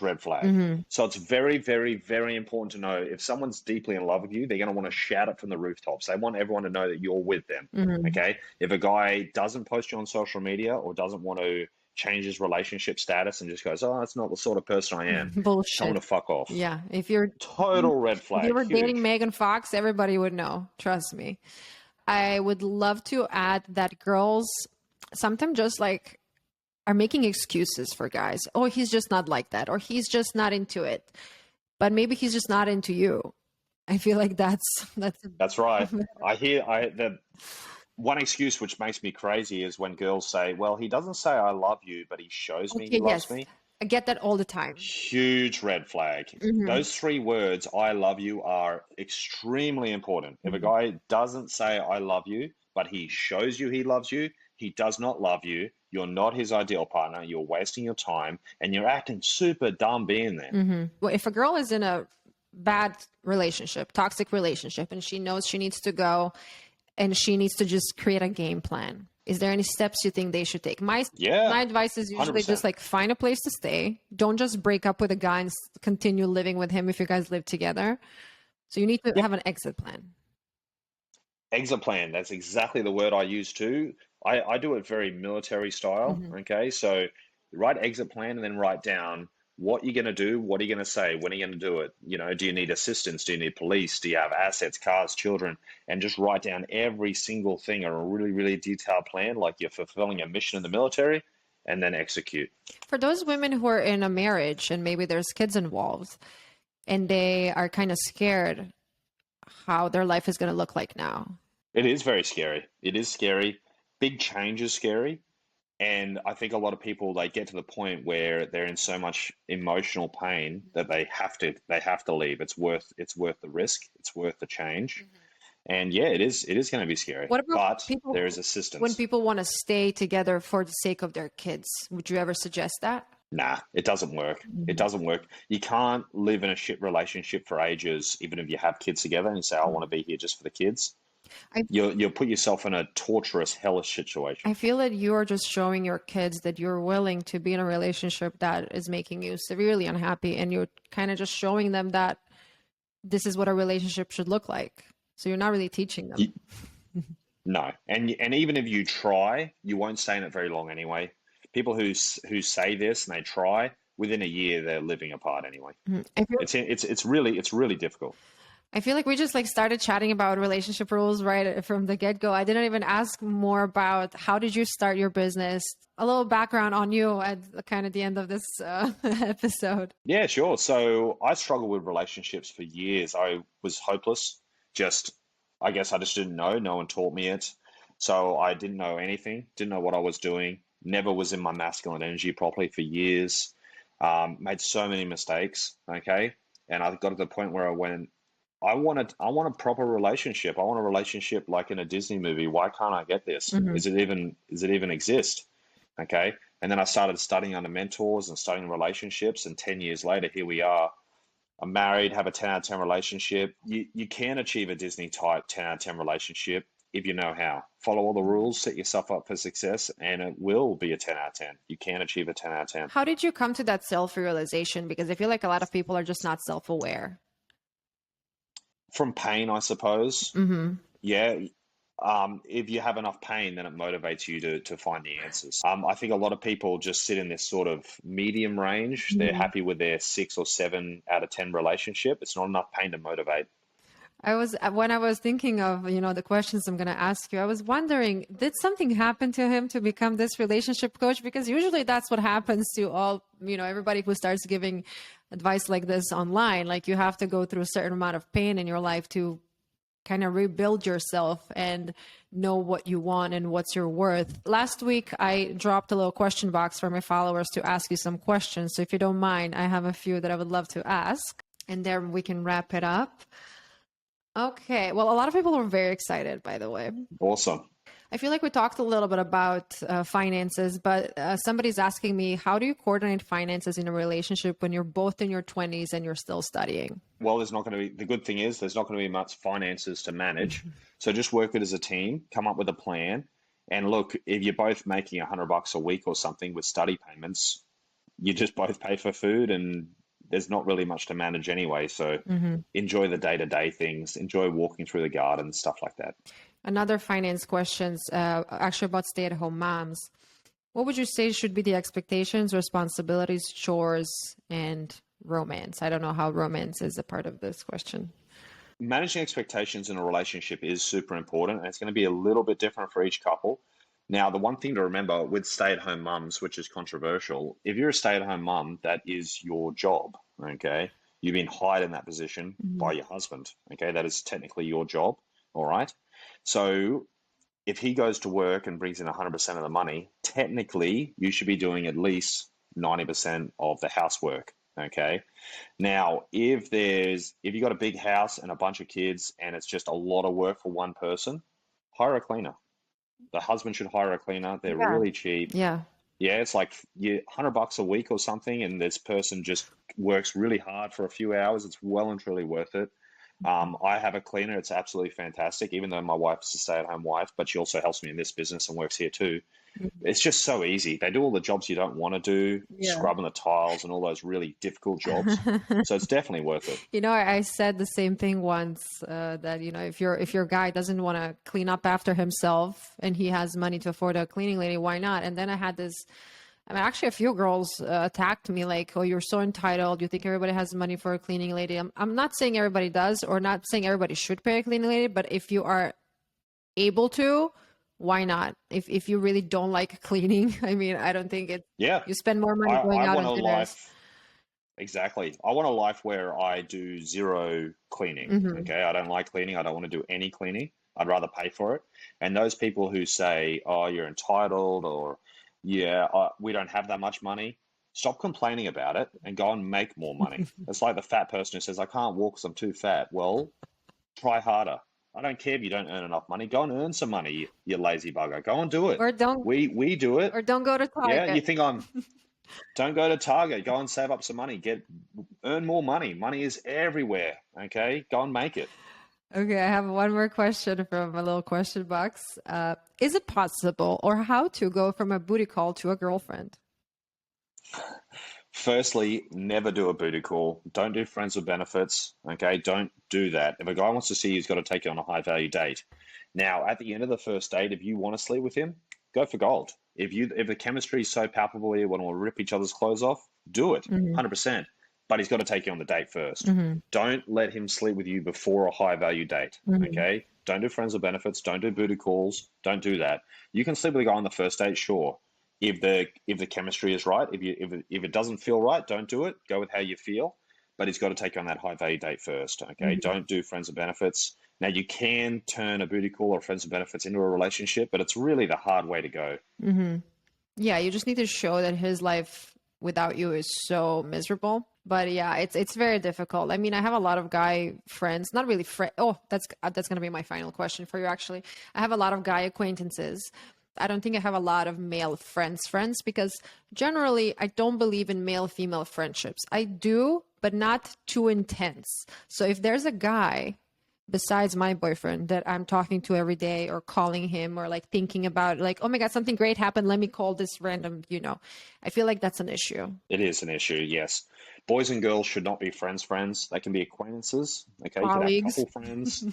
red flag. Mm-hmm. So it's very, very, very important to know if someone's deeply in love with you, they're going to want to shout it from the rooftops. They want everyone to know that you're with them. Mm-hmm. Okay. If a guy doesn't post you on social media or doesn't want to change his relationship status and just goes, oh, that's not the sort of person I am. Bullshit. Tell him to fuck off. Yeah. If you're total red flag. If you were huge. dating Megan Fox, everybody would know. Trust me. I would love to add that girls sometimes just like are making excuses for guys. Oh, he's just not like that, or he's just not into it. But maybe he's just not into you. I feel like that's right. The one excuse which makes me crazy is when girls say, well, he doesn't say I love you, but he shows me he loves me. I get that all the time. Huge red flag. Mm-hmm. Those 3 words, I love you, are extremely important. If a guy doesn't say I love you, but he shows you he loves you, he does not love you. You're not his ideal partner. You're wasting your time, and you're acting super dumb being there. Mm-hmm. Well, if a girl is in a bad relationship, toxic relationship, and she knows she needs to go and she needs to just create a game plan, is there any steps you think they should take? My advice is usually 100%. just like find a place to stay. Don't just break up with a guy and continue living with him if you guys live together. So you need to have an exit plan. Exit plan. That's exactly the word I use too. I do it very military style. Mm-hmm. Okay. So write exit plan and then write down what you're going to do. What are you going to say? When are you going to do it? You know, do you need assistance? Do you need police? Do you have assets, cars, children? And just write down every single thing on a really, really detailed plan, like you're fulfilling a mission in the military, and then execute. For those women who are in a marriage and maybe there's kids involved and they are kind of scared how their life is going to look like now. It is very scary. It is scary. Big change is scary. And I think a lot of people, they get to the point where they're in so much emotional pain that they have to leave. It's worth the risk. It's worth the change. Mm-hmm. And yeah, it is going to be scary. What about but there is assistance. When people want to stay together for the sake of their kids, would you ever suggest that? Nah, it doesn't work. Mm-hmm. It doesn't work. You can't live in a shit relationship for ages, even if you have kids together, and say, I want to be here just for the kids. You'll put yourself in a torturous, hellish situation. I feel that you're just showing your kids that you're willing to be in a relationship that is making you severely unhappy, and you're kind of just showing them that this is what a relationship should look like. So you're not really teaching them. No. And even if you try, you won't stay in it very long anyway. People who say this and they try, within a year they're living apart anyway. It's really difficult. I feel like we just started chatting about relationship rules right from the get-go. I didn't even ask more about how did you start your business, a little background on you at kind of the end of this episode. Yeah, sure. So I struggled with relationships for years. I was hopeless. I guess I just didn't know. No one taught me it. So I didn't know anything, didn't know what I was doing, never was in my masculine energy properly for years, made so many mistakes, okay? And I got to the point where I went, I want a proper relationship. I want a relationship like in a Disney movie. Why can't I get this? Mm-hmm. Does it even exist? Okay. And then I started studying under mentors and studying relationships. And 10 years later, here we are. I'm married, have a 10 out of 10 relationship. You can achieve a Disney type 10 out of 10 relationship if you know how. Follow all the rules, set yourself up for success, and it will be a 10 out of 10. You can achieve a 10 out of 10. How did you come to that self-realization? Because I feel like a lot of people are just not self-aware. From pain, I suppose. Mm-hmm. Yeah. if you have enough pain, then it motivates you to find the answers. I think a lot of people just sit in this sort of medium range. They're happy with their 6 or 7 out of 10 relationship. It's not enough pain to motivate. When I was thinking of, the questions I'm going to ask you, I was wondering, did something happen to him to become this relationship coach? Because usually that's what happens to all, everybody who starts giving advice like this online. Like, you have to go through a certain amount of pain in your life to kind of rebuild yourself and know what you want and what's your worth. Last week, I dropped a little question box for my followers to ask you some questions. So if you don't mind, I have a few that I would love to ask, and then we can wrap it up. Okay. Well, a lot of people are very excited, by the way. Awesome. I feel like we talked a little bit about finances, but somebody's asking me, how do you coordinate finances in a relationship when you're both in your 20s and you're still studying? Well, the good thing is there's not going to be much finances to manage. So just work it as a team, come up with a plan. And look, if you're both making $100 a week or something with study payments, you just both pay for food, and there's not really much to manage anyway. So enjoy the day-to-day things, enjoy walking through the garden, stuff like that. Another finance questions, actually about stay-at-home moms. What would you say should be the expectations, responsibilities, chores, and romance? I don't know how romance is a part of this question. Managing expectations in a relationship is super important, and it's going to be a little bit different for each couple. Now, the one thing to remember with stay-at-home mums, which is controversial, if you're a stay-at-home mum, that is your job, okay? You've been hired in that position by your husband, okay? That is technically your job, all right? So if he goes to work and brings in 100% of the money, technically you should be doing at least 90% of the housework, okay? Now, if you got a big house and a bunch of kids and it's just a lot of work for one person, hire a cleaner. The husband should hire a cleaner. They're really cheap. Yeah. Yeah, it's like $100 a week or something, and this person just works really hard for a few hours. It's well and truly worth it. I have a cleaner. It's absolutely fantastic, even though my wife is a stay-at-home wife, but she also helps me in this business and works here too. It's just so easy. They do all the jobs you don't want to do, scrubbing the tiles and all those really difficult jobs. So it's definitely worth it. I said the same thing once, that, if your guy doesn't want to clean up after himself and he has money to afford a cleaning lady, why not? And then I had this, actually a few girls attacked me like, oh, you're so entitled. You think everybody has money for a cleaning lady. I'm not saying everybody does, or not saying everybody should pay a cleaning lady, but if you are able to, why not? If you really don't like cleaning, I don't think it. Yeah, you spend more money going out on dinners. Exactly. I want a life where I do zero cleaning. Okay, I don't like cleaning. I don't want to do any cleaning. I'd rather pay for it. And those people who say, "Oh, you're entitled," or we don't have that much money. Stop complaining about it and go and make more money. It's like the fat person who says, "I can't walk because I'm too fat." Well, try harder. I don't care if you don't earn enough money. Go and earn some money, you lazy bugger. Go and do it. Or don't. We do it. Or don't go to Target. Yeah, you think don't go to Target. Go and save up some money. Earn more money. Money is everywhere. Okay, go and make it. Okay, I have one more question from a little question box. Is it possible, or how to go from a booty call to a girlfriend? Firstly, never do a booty call. Don't do friends with benefits. Okay, don't do that. If a guy wants to see you, he's got to take you on a high value date. Now, at the end of the first date, if you want to sleep with him, go for gold. If the chemistry is so palpable, you want to rip each other's clothes off, do it, 100%. But he's got to take you on the date first. Don't let him sleep with you before a high value date. Okay, don't do friends with benefits. Don't do booty calls. Don't do that. You can sleep with a guy on the first date, sure. If the chemistry is right, if it doesn't feel right, don't do it. Go with how you feel, but he's got to take you on that high value date first. Okay, don't do friends with benefits. Now, you can turn a booty call or friends with benefits into a relationship, but it's really the hard way to go. Yeah, you just need to show that his life without you is so miserable. But yeah, it's very difficult. I have a lot of guy friends, not really friends. Oh, that's going to be my final question for you, actually. I have a lot of guy acquaintances. I don't think I have a lot of male friends because generally I don't believe in male-female friendships. I do, but not too intense. So if there's a guy besides my boyfriend that I'm talking to every day or calling him or like thinking about like, oh my God, something great happened, let me call this random, I feel like that's an issue. It is an issue, yes. Boys and girls should not be friends. They can be acquaintances. Okay, colleagues. You can have couple friends,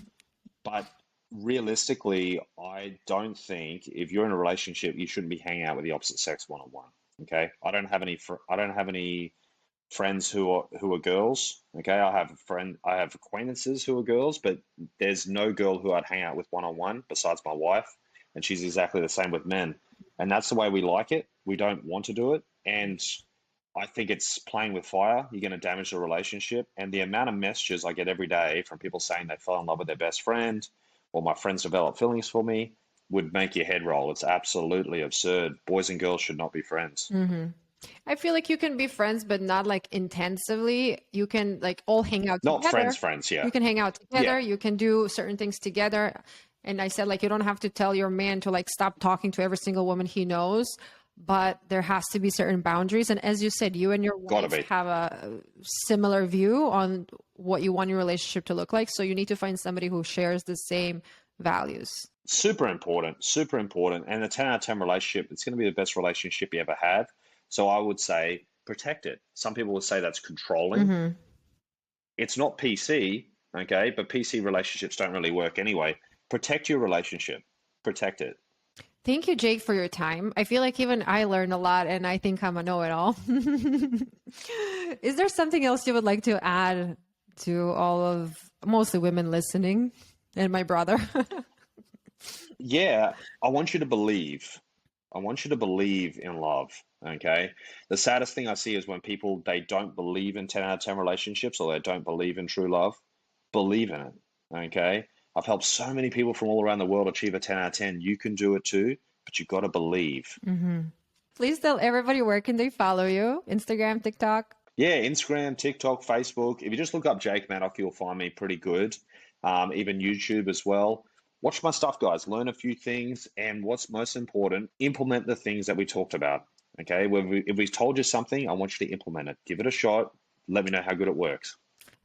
but realistically, I don't think if you're in a relationship, you shouldn't be hanging out with the opposite sex one on one. Okay, I don't have any friends who are girls. Okay, I have acquaintances who are girls, but there's no girl who I'd hang out with one on one besides my wife, and she's exactly the same with men, and that's the way we like it. We don't want to do it, and I think it's playing with fire. You're going to damage the relationship, and the amount of messages I get every day from people saying they fell in love with their best friend, or my friends developed feelings for me, would make your head roll. It's absolutely absurd. Boys and girls should not be friends. I feel like you can be friends, but not like intensively. You can like all hang out Not together. friends, yeah. You can hang out together. Yeah. You can do certain things together. And I said, like, you don't have to tell your man to like stop talking to every single woman he knows, but there has to be certain boundaries. And as you said, you and your wife have a similar view on what you want your relationship to look like. So you need to find somebody who shares the same values. Super important, super important. And the 10 out of 10 relationship, it's going to be the best relationship you ever have. So I would say protect it. Some people would say that's controlling. It's not PC, okay? But PC relationships don't really work anyway. Protect your relationship. Protect it. Thank you, Jake, for your time. I feel like even I learned a lot, and I think I'm a know-it-all. Is there something else you would like to add to all of mostly women listening and my brother? Yeah, I want you to believe. I want you to believe in love, okay? The saddest thing I see is when people, they don't believe in 10 out of 10 relationships, or they don't believe in true love. Believe in it, okay? I've helped so many people from all around the world achieve a 10 out of 10. You can do it too, but you've got to believe. Please tell everybody where can they follow you? Instagram, TikTok? Yeah, Instagram, TikTok, Facebook. If you just look up Jake Maddock, you'll find me pretty good. Even YouTube as well. Watch my stuff, guys. Learn a few things, and what's most important, implement the things that we talked about. Okay, if we told you something, I want you to implement it. Give it a shot. Let me know how good it works.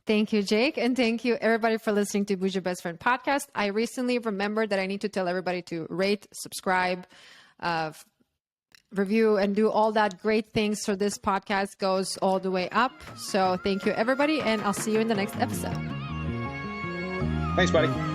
Thank you, Jake. And thank you, everybody, for listening to Boujee Best Friend Podcast. I recently remembered that I need to tell everybody to rate, subscribe, review, and do all that great things so this podcast goes all the way up. So thank you, everybody, and I'll see you in the next episode. Thanks, buddy.